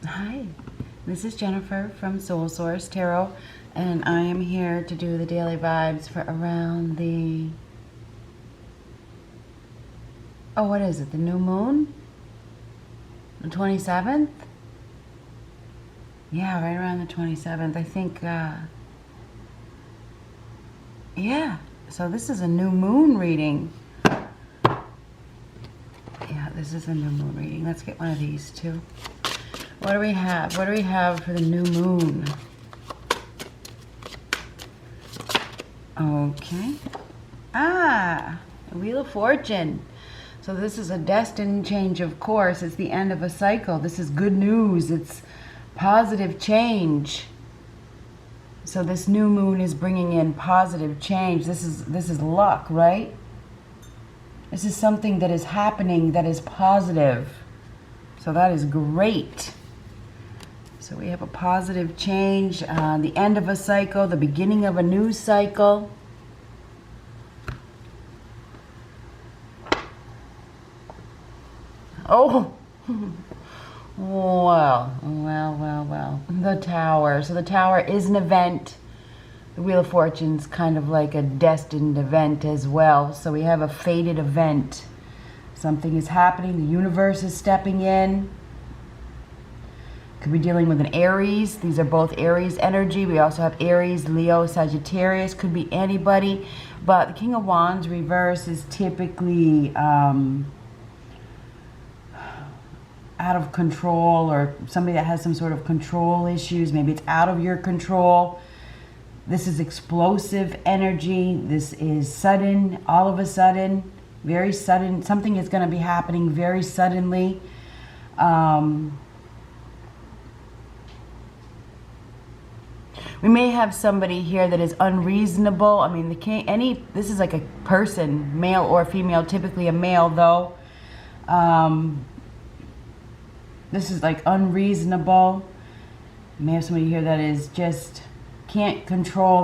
Hi, this is Jennifer from Soul Source Tarot, and I am here to do the daily vibes for around the, what is it, the new moon? The 27th? Yeah, right around the 27th. I think, yeah, so this is a new moon reading. Yeah, this is a new moon reading. Let's get one of these too. What do we have? What do we have for the new moon? Okay. The Wheel of Fortune. So this is a destined change of course. It's the end of a cycle. This is good news. It's positive change. So this new moon is bringing in positive change. This is luck, right? This is something that is happening that is positive. So that is great. So we have a positive change, the end of a cycle, the beginning of a new cycle. Oh, well. The Tower. So the Tower is an event. The Wheel of Fortune's kind of like a destined event as well. So we have a fated event. Something is happening. The universe is stepping in. Could be dealing with an Aries. These are both Aries energy. We also have Aries, Leo, Sagittarius. Could be anybody. But the King of Wands reverse is typically out of control, or somebody that has some sort of control issues. Maybe it's out of your control. This is explosive energy. This is sudden, all of a sudden, very sudden. Something is going to be happening very suddenly. We may have somebody here that is unreasonable. I mean, this is like a person, male or female, typically a male though. This is like unreasonable. You may have somebody here that is just they can't control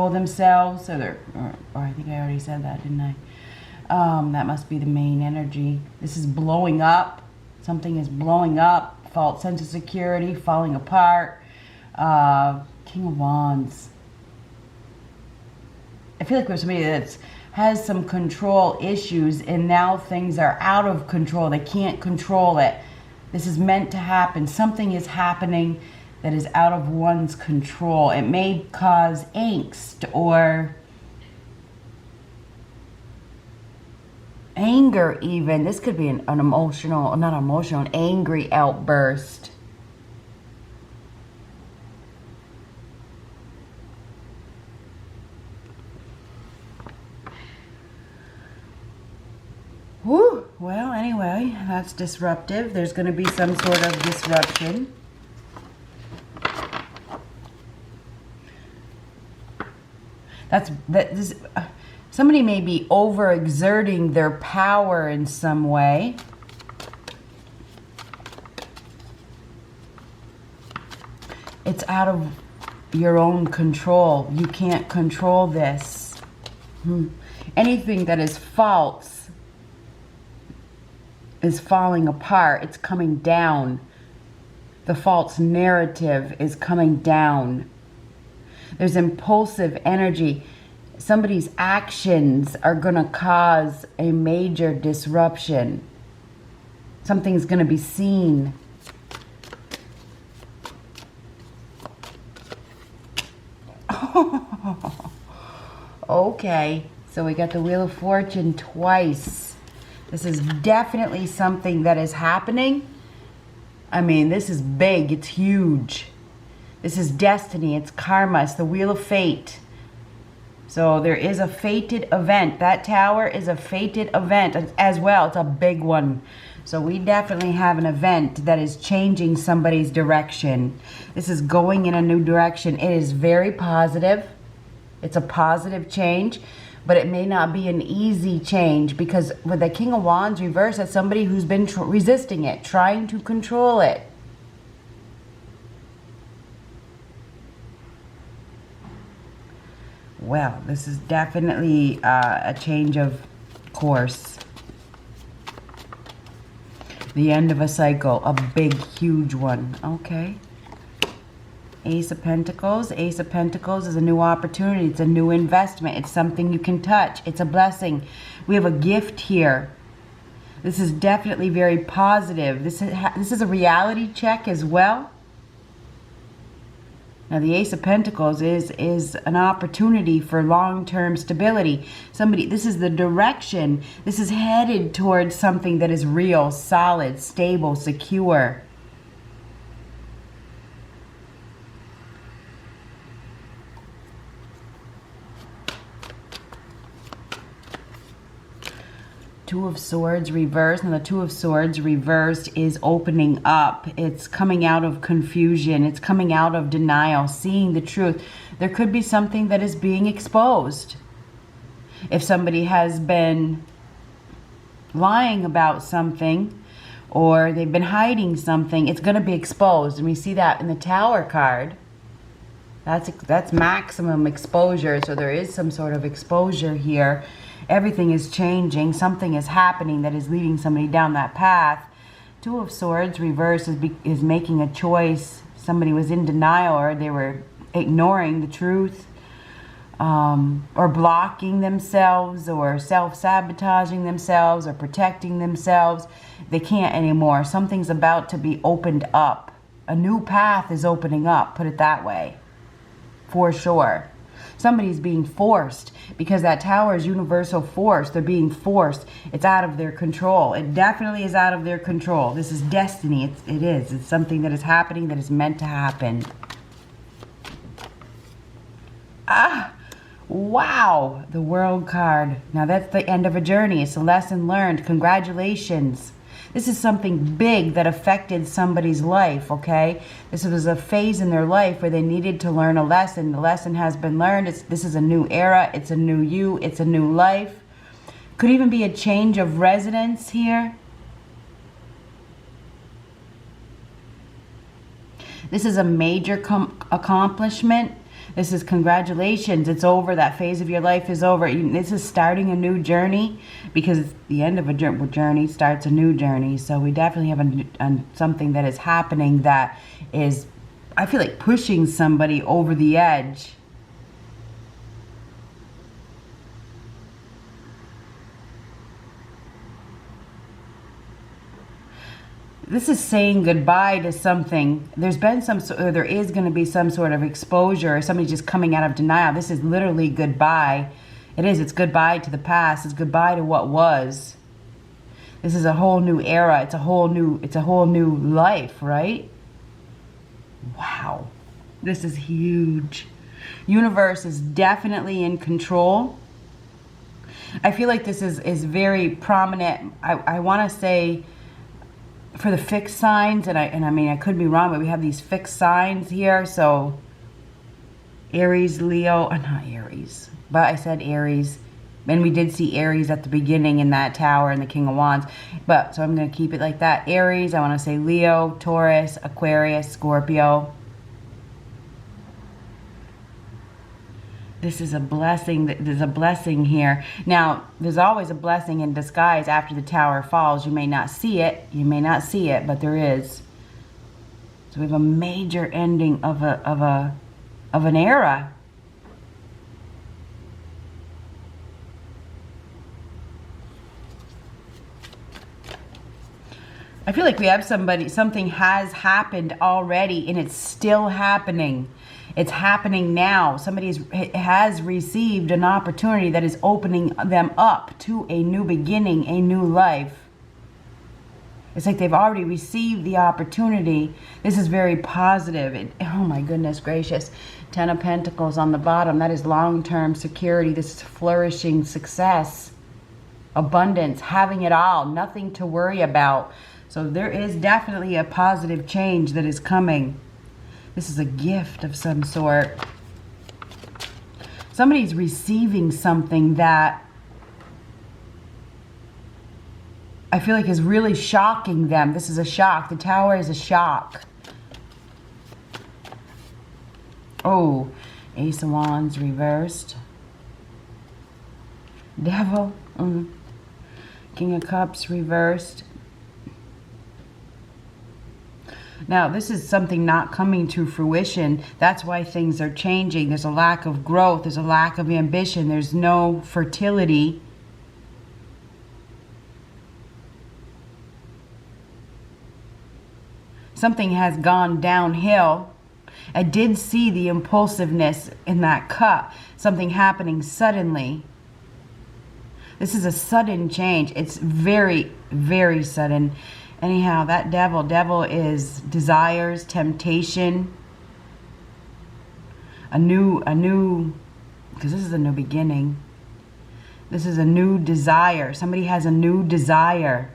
themselves. Or I think I already said that, didn't I? That must be the main energy. This is blowing up. Something is blowing up. False sense of security, falling apart. King of Wands. I feel like there's somebody that has some control issues and now things are out of control. They can't control it. This is meant to happen. Something is happening that is out of one's control. It may cause angst or anger even. This could be an emotional, not emotional, an angry outburst. Whew. Well, anyway, that's disruptive. There's going to be some sort of disruption. Somebody may be overexerting their power in some way. It's out of your own control. You can't control this. Anything that is false is falling apart. It's coming down. The false narrative is coming down. There's impulsive energy. Somebody's actions are going to cause a major disruption. Something's going to be seen. Okay, so we got the Wheel of Fortune twice. This is definitely something that is happening. I mean, this is big. It's huge. This is destiny. It's karma. It's the Wheel of Fate. So there is a fated event. That Tower is a fated event as well. It's a big one. So we definitely have an event that is changing somebody's direction. This is going in a new direction. It is very positive. It's a positive change. But it may not be an easy change, because with the King of Wands reverse, that's somebody who's been resisting it, trying to control it. Well, this is definitely a change of course. The end of a cycle, a big, huge one. Okay. Ace of Pentacles. Ace of Pentacles is a new opportunity. It's a new investment. It's something you can touch. It's a blessing. We have a gift here. This is definitely very positive. This is a reality check as well. Now, the Ace of Pentacles is an opportunity for long-term stability. This is the direction. This is headed towards something that is real, solid, stable, secure. Two of Swords reversed. Now the Two of Swords reversed is opening up. It's coming out of confusion. It's coming out of denial, seeing the truth. There could be something that is being exposed. If somebody has been lying about something or they've been hiding something, it's going to be exposed. And we see that in the Tower card. That's maximum exposure. So there is some sort of exposure here. Everything is changing. Something is happening that is leading somebody down that path. Two of Swords reverse is making a choice. Somebody was in denial, or they were ignoring the truth, or blocking themselves, or self-sabotaging themselves, or protecting themselves. They can't anymore. Something's about to be opened up. A new path is opening up, put it that way. For sure. Somebody's being forced, because that Tower is universal force. They're being forced. It's out of their control. It definitely is out of their control. This is destiny. It is. It's something that is happening, that is meant to happen. Ah, wow. The World card. Now that's the end of a journey. It's a lesson learned. Congratulations. This is something big that affected somebody's life, okay? This was a phase in their life where they needed to learn a lesson. The lesson has been learned. This is a new era. It's a new you. It's a new life. Could even be a change of residence here. This is a major accomplishment. This is congratulations. It's over. That phase of your life is over. This is starting a new journey, because the end of a journey starts a new journey. So we definitely have something that is happening that is, I feel like, pushing somebody over the edge. This is saying goodbye to something. There's been there is going to be some sort of exposure, or somebody just coming out of denial. This is literally goodbye. It is. It's goodbye to the past. It's goodbye to what was. This is a whole new era. It's a whole new life, right? Wow. This is huge. Universe is definitely in control. I feel like this is very prominent. I want to say, for the fixed signs, and I mean, I could be wrong, but we have these fixed signs here. So Aries, Leo, not Aries, but I said Aries. And we did see Aries at the beginning in that Tower and the King of Wands. But so I'm going to keep it like that. Aries, I want to say Leo, Taurus, Aquarius, Scorpio. This is a blessing. There's a blessing here. Now, there's always a blessing in disguise after the Tower falls. You may not see it. You may not see it, but there is. So we have a major ending of an era. I feel like we have something has happened already, and it's still happening. It's happening now. Somebody has received an opportunity that is opening them up to a new beginning, a new life. It's like they've already received the opportunity. This is very positive. Oh my goodness gracious. Ten of Pentacles on the bottom. That is long-term security. This is flourishing success, abundance, having it all, nothing to worry about. So there is definitely a positive change that is coming. This is a gift of some sort. Somebody's receiving something that I feel like is really shocking them. This is a shock. The Tower is a shock. Oh, Ace of Wands reversed. Devil. King of Cups reversed. Now, this is something not coming to fruition. That's why things are changing. There's a lack of growth. There's a lack of ambition. There's no fertility. Something has gone downhill. I did see the impulsiveness in that cup. Something happening suddenly. This is a sudden change. It's very, very sudden. Anyhow, that devil is desires, temptation, a new, because this is a new beginning. This is a new desire. Somebody has a new desire.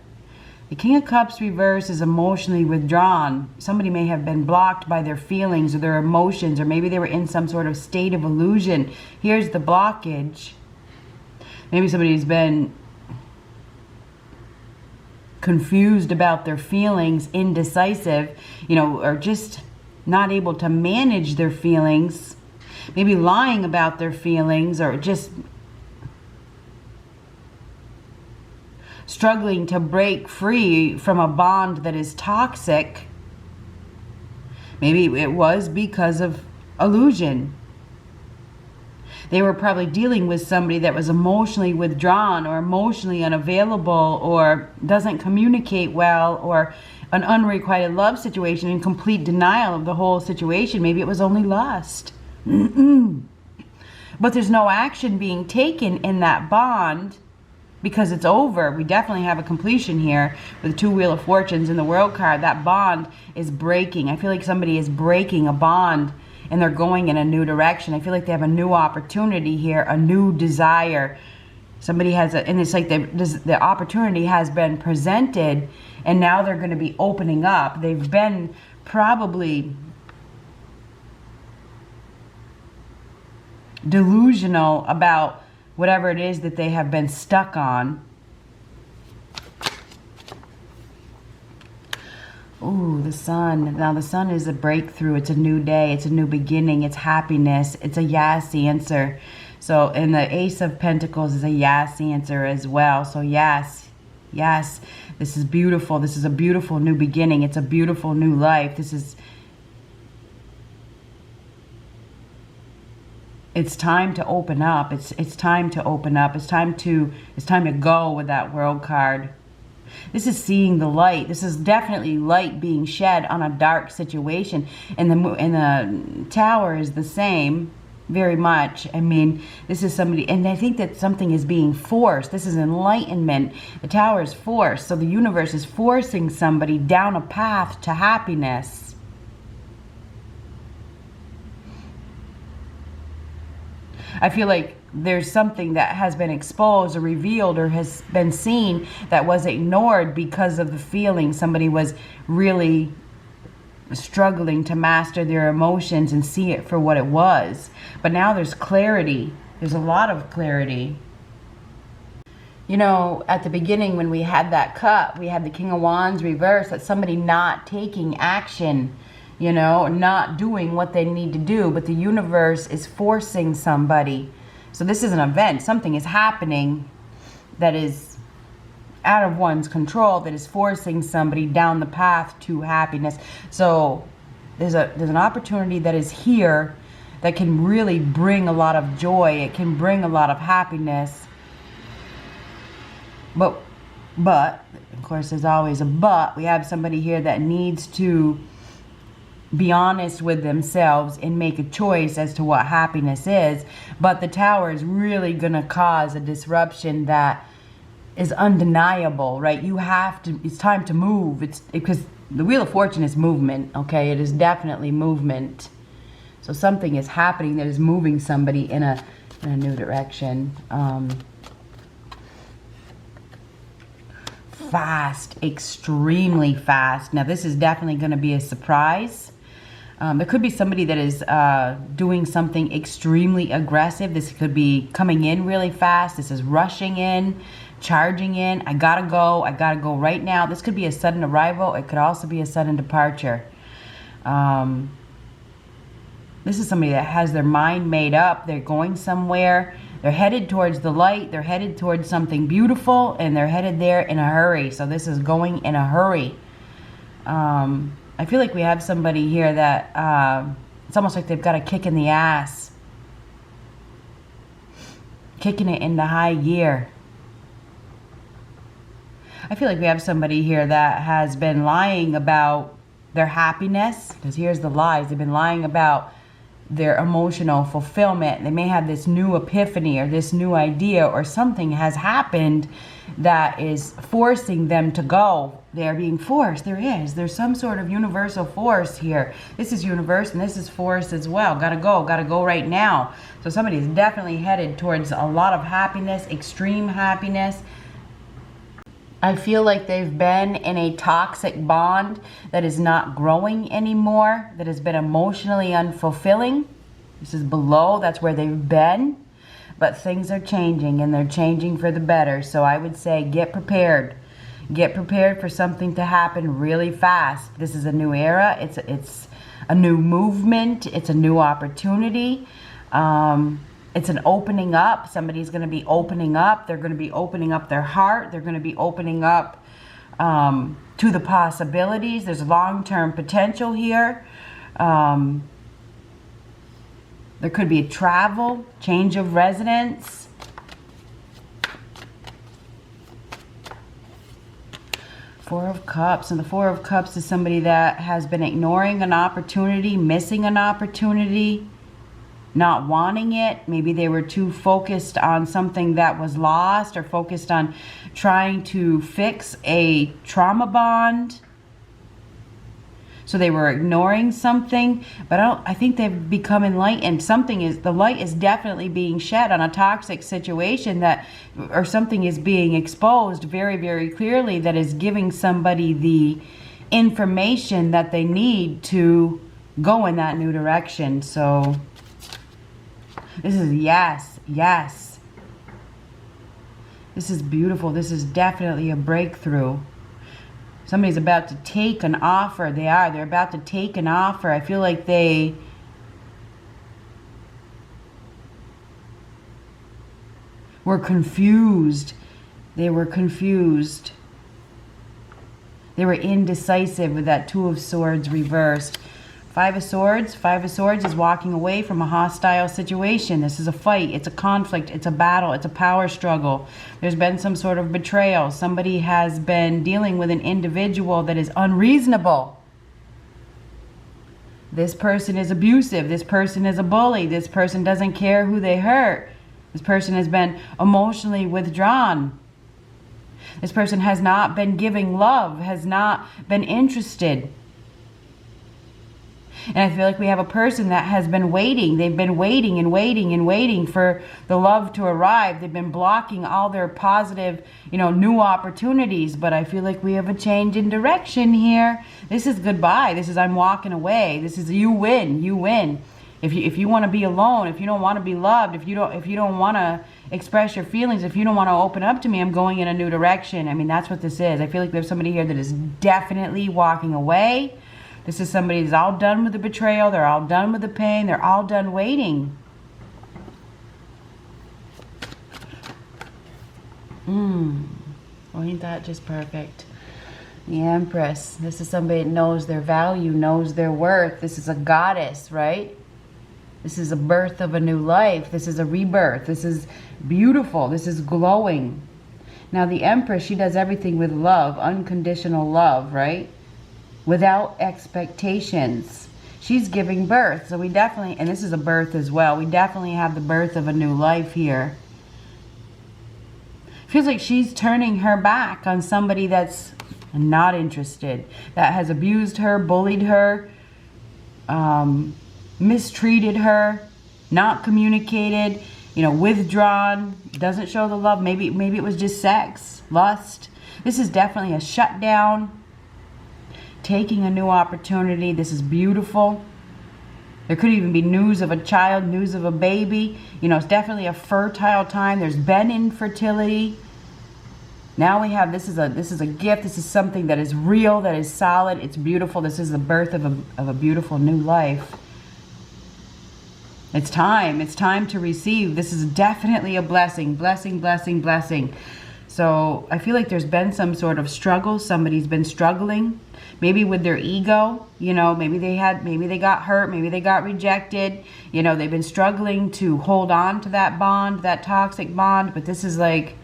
The King of Cups reverse is emotionally withdrawn. Somebody may have been blocked by their feelings or their emotions, or maybe they were in some sort of state of illusion. Here's the blockage. Maybe somebody's been confused about their feelings, indecisive, or just not able to manage their feelings. Maybe lying about their feelings, or just struggling to break free from a bond that is toxic. Maybe it was because of illusion. They were probably dealing with somebody that was emotionally withdrawn or emotionally unavailable or doesn't communicate well, or an unrequited love situation, in complete denial of the whole situation. Maybe it was only lust. But there's no action being taken in that bond because it's over. We definitely have a completion here with the 2 Wheel of Fortunes in the World card. That bond is breaking. I feel like somebody is breaking a bond and they're going in a new direction. I feel like they have a new opportunity here, a new desire. Somebody has and it's like the opportunity has been presented, and now they're going to be opening up. They've been probably delusional about whatever it is that they have been stuck on. Ooh, the sun. Now the sun is a breakthrough. It's a new day. It's a new beginning. It's happiness. It's a yes answer. So, and the Ace of Pentacles is a yes answer as well. So yes, yes, this is beautiful. This is a beautiful new beginning. It's a beautiful new life. It's time to open up. It's time to open up. It's time to go with that World card. This is seeing the light. This is definitely light being shed on a dark situation. And the Tower is the same, very much. I mean, this is somebody, and I think that something is being forced. This is enlightenment. The Tower is forced. So the universe is forcing somebody down a path to happiness. I feel like there's something that has been exposed or revealed or has been seen that was ignored because of the feeling. Somebody was really struggling to master their emotions and see it for what it was. But now there's clarity. There's a lot of clarity. At the beginning when we had that cup, we had the King of Wands reverse. That's somebody not taking action, not doing what they need to do, but the universe is forcing somebody. So this is an event. Something is happening that is out of one's control, that is forcing somebody down the path to happiness. So there's an opportunity that is here that can really bring a lot of joy. It can bring a lot of happiness. But of course there's always a but. We have somebody here that needs to be honest with themselves and make a choice as to what happiness is. But the Tower is really going to cause a disruption that is undeniable, right? It's time to move. It's because the Wheel of Fortune is movement, okay? It is definitely movement. So something is happening that is moving somebody in a new direction. Fast, extremely fast. Now this is definitely going to be a surprise. There could be somebody that is doing something extremely aggressive. This could be coming in really fast. This is rushing in, charging in. I gotta go right now. This could be a sudden arrival. It could also be a sudden departure. This is somebody that has their mind made up. They're going somewhere. They're headed towards the light. They're headed towards something beautiful, and they're headed there in a hurry. So this is going in a hurry. I feel like we have somebody here that it's almost like they've got a kick in the ass. Kicking it into high gear. I feel like we have somebody here that has been lying about their happiness. Because here's the lies. They've been lying about their emotional fulfillment. They may have this new epiphany or this new idea, or something has happened that is forcing them to go. They're being forced. There's some sort of universal force here. This is universe and this is force as well. Gotta go right now. So somebody's definitely headed towards a lot of happiness, extreme happiness. I feel like they've been in a toxic bond that is not growing anymore, that has been emotionally unfulfilling. This is below, that's where they've been. But things are changing, and they're changing for the better. So I would say get prepared. Get prepared for something to happen really fast. This is a new era. It's a new movement. It's a new opportunity. It's an opening up. Somebody's going to be opening up. They're going to be opening up their heart. They're going to be opening up to the possibilities. There's long-term potential here. There could be a travel, change of residence. Four of Cups. And the Four of Cups is somebody that has been ignoring an opportunity, missing an opportunity, not wanting it. Maybe they were too focused on something that was lost, or focused on trying to fix a trauma bond. So they were ignoring something, but I think they've become enlightened. The light is definitely being shed on a toxic situation, or something is being exposed very, very clearly, that is giving somebody the information that they need to go in that new direction. So this is yes. This is beautiful. This is definitely a breakthrough. Somebody's about to take an offer. They're about to take an offer. I feel like they were confused. They were indecisive with that Two of Swords reversed. Five of Swords is walking away from a hostile situation. This is a fight. It's a conflict. It's a battle. It's a power struggle. There's been some sort of betrayal. Somebody has been dealing with an individual that is unreasonable. This person is abusive. This person is a bully. This person doesn't care who they hurt. This person has been emotionally withdrawn. This person has not been giving love, has not been interested. And I feel like we have a person that has been waiting. They've been waiting and waiting and waiting for the love to arrive. They've been blocking all their positive, new opportunities. But I feel like we have a change in direction here. This is goodbye. This is I'm walking away. This is you win. You win. If you want to be alone, if you don't want to be loved, if you don't want to express your feelings, if you don't want to open up to me, I'm going in a new direction. I mean, that's what this is. I feel like there's somebody here that is definitely walking away. This is somebody who's all done with the betrayal. They're all done with the pain. They're all done waiting. Well, ain't that just perfect? The Empress. This is somebody that knows their value, knows their worth. This is a goddess, right? This is a birth of a new life. This is a rebirth. This is beautiful. This is glowing. Now, the Empress, she does everything with love, unconditional love, right? Without expectations. She's giving birth. So we definitely, and this is a birth as well, we definitely have the birth of a new life here. Feels like she's turning her back on somebody that's not interested, that has abused her, bullied her, mistreated her, not communicated, withdrawn, doesn't show the love. Maybe it was just sex, lust. This is definitely a shutdown. Taking a new opportunity. This is beautiful. There could even be news of a child, news of a baby. It's definitely a fertile time. There's been infertility. Now we have, this is a gift. This is something that is real, that is solid. It's beautiful. This is the birth of a beautiful new life. It's time. It's time to receive. This is definitely a blessing. Blessing, blessing, blessing. So I feel like there's been some sort of struggle. Somebody's been struggling. maybe with their ego, you know, maybe they got hurt, maybe they got rejected, you know, they've been struggling to hold on to that bond, that toxic bond. But this is like,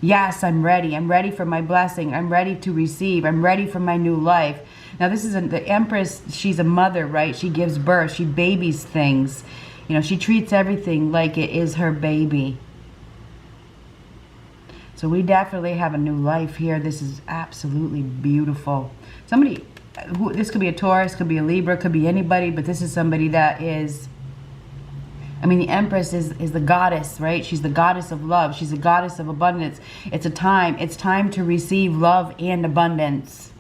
yes, I'm ready for my blessing, I'm ready to receive, I'm ready for my new life. Now this isn't the Empress, she's a mother, right? She gives birth, she babies things, you know, she treats everything like it is her baby. So we definitely have a new life here. This is absolutely beautiful. Somebody, this could be a Taurus, could be a Libra, could be anybody, but this is somebody that is, I mean, the Empress is the goddess, right? She's the goddess of love. She's the goddess of abundance. It's time to receive love and abundance.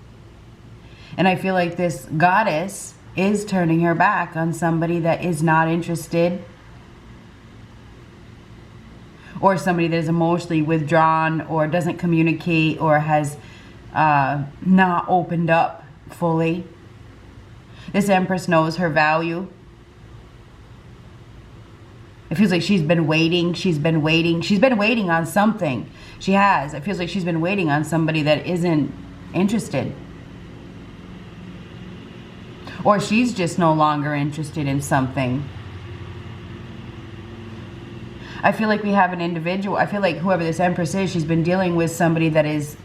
And I feel like this goddess is turning her back on somebody that is not interested, or somebody that is emotionally withdrawn, or doesn't communicate, or has not opened up fully. This Empress knows her value. It feels like she's been waiting on something. She has. It feels like she's been waiting on somebody that isn't interested. Or she's just no longer interested in something. I feel like we have an individual, I feel like whoever this Empress is, she's been dealing with somebody that is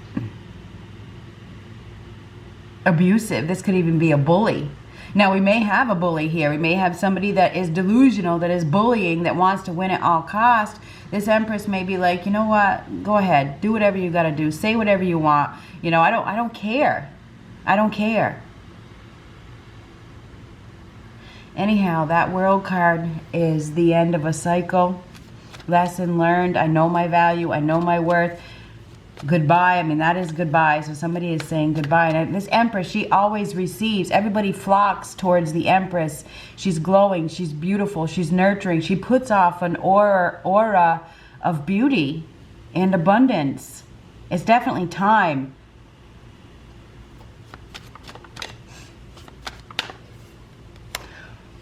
abusive. This could even be a bully. Now we may have a bully here. We may have somebody that is delusional, that is bullying, that wants to win at all cost. This Empress may be like, you know what? Go ahead. Do whatever you got to do. Say whatever you want. You know, I don't care. I don't care. Anyhow, that World card is the end of a cycle. Lesson learned. I know my value. I know my worth. Goodbye. I mean, that is goodbye. So somebody is saying goodbye. And this Empress, she always receives. Everybody flocks towards the Empress. She's glowing. She's beautiful. She's nurturing. She puts off an aura of beauty and abundance. It's definitely time.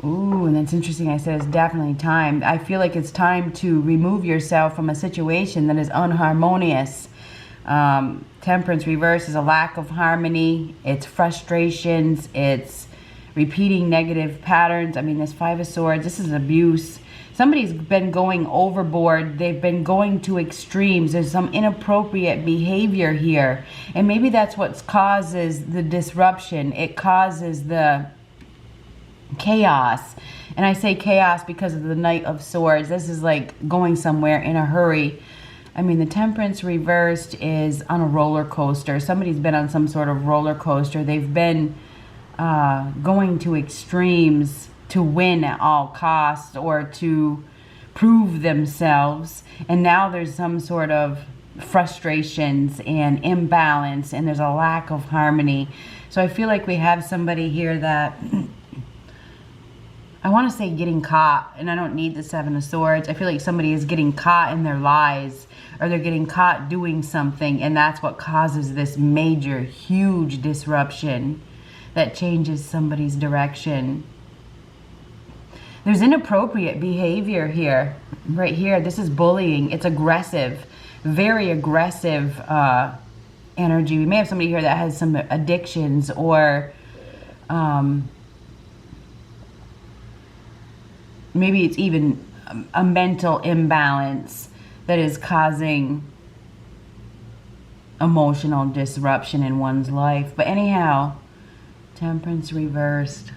Ooh, and that's interesting. I said it's definitely time. I feel like it's time to remove yourself from a situation that is unharmonious. Temperance reverse is a lack of harmony. It's frustrations. It's repeating negative patterns. I mean, this Five of Swords, this is abuse. Somebody's been going overboard. They've been going to extremes. There's some inappropriate behavior here. And maybe that's what causes the disruption. It causes the chaos. And I say chaos because of the Knight of Swords. This is like going somewhere in a hurry. I mean, the Temperance reversed is on a roller coaster. Somebody's been on some sort of roller coaster. They've been going to extremes to win at all costs, or to prove themselves. And now there's some sort of frustrations and imbalance, and there's a lack of harmony. So I feel like we have somebody here that I want to say getting caught, and I don't need the Seven of Swords. I feel like somebody is getting caught in their lies, or they're getting caught doing something, and that's what causes this major, huge disruption that changes somebody's direction. There's inappropriate behavior here, right here. This is bullying. It's aggressive, very aggressive energy. We may have somebody here that has some addictions, or maybe it's even a mental imbalance that is causing emotional disruption in one's life. But anyhow, Temperance reversed.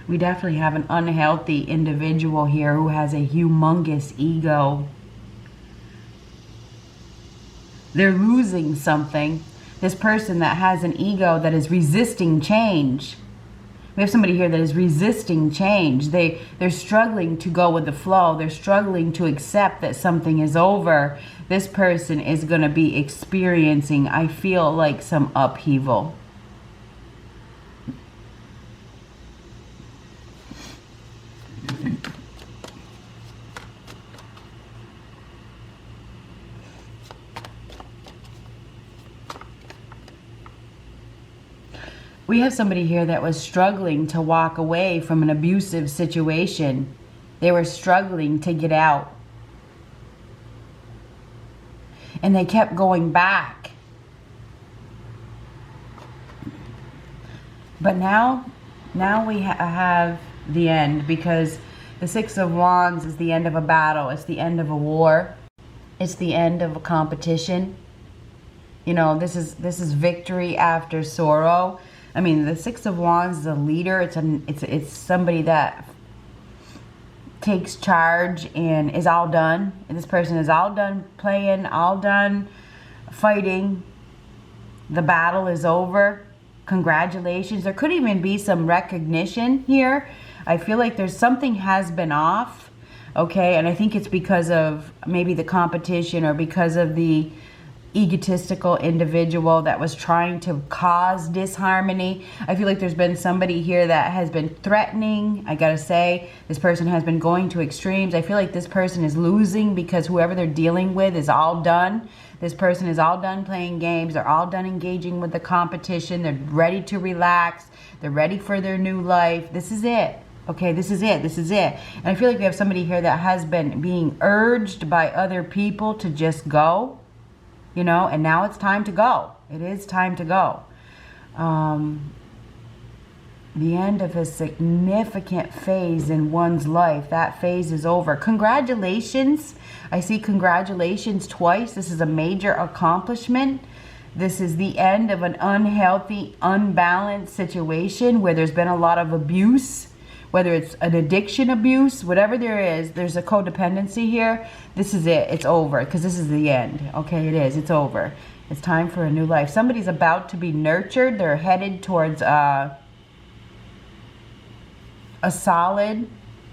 We definitely have an unhealthy individual here who has a humongous ego. They're losing something. This person that has an ego that is resisting change. We have somebody here that is resisting change. They're struggling to go with the flow. They're struggling to accept that something is over. This person is going to be experiencing, I feel like, some upheaval. We have somebody here that was struggling to walk away from an abusive situation. They were struggling to get out. And they kept going back. But now we have the end, because the Six of Wands is the end of a battle. It's the end of a war. It's the end of a competition. You know, this is victory after sorrow. I mean, the Six of Wands is a leader. It's somebody that takes charge and is all done. And this person is all done playing, all done fighting. The battle is over. Congratulations. There could even be some recognition here. I feel like there's something has been off. Okay, and I think it's because of maybe the competition, or because of the egotistical individual that was trying to cause disharmony. I feel like there's been somebody here that has been threatening. I gotta say, this person has been going to extremes. I feel like this person is losing because whoever they're dealing with is all done. This person is all done playing games. They're all done engaging with the competition. They're ready to relax. They're ready for their new life. This is it. Okay, this is it. This is it. And I feel like we have somebody here that has been being urged by other people to just go. You know, and now it's time to go. It is time to go. The end of a significant phase in one's life. That phase is over. Congratulations. I see congratulations twice. This is a major accomplishment. This is the end of an unhealthy, unbalanced situation where there's been a lot of abuse. Whether it's an addiction abuse, whatever there is, there's a codependency here. This is it. It's over, because this is the end. Okay, it is. It's over. It's time for a new life. Somebody's about to be nurtured. They're headed towards a solid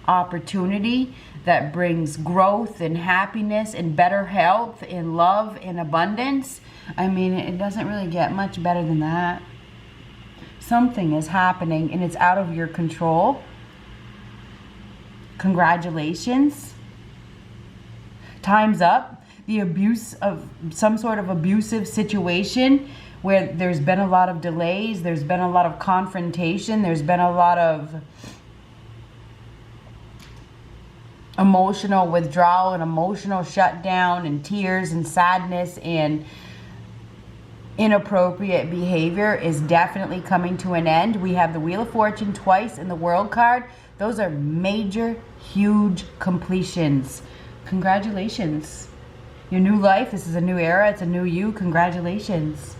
opportunity that brings growth and happiness and better health and love and abundance. I mean, it doesn't really get much better than that. Something is happening and it's out of your control. Congratulations. Time's up. The abuse of some sort of abusive situation where there's been a lot of delays, there's been a lot of confrontation, there's been a lot of emotional withdrawal and emotional shutdown and tears and sadness and inappropriate behavior is definitely coming to an end. We have the Wheel of Fortune twice in the World card. Those are major, huge completions. Congratulations. Your new life, this is a new era, it's a new you. Congratulations.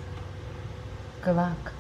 Good luck.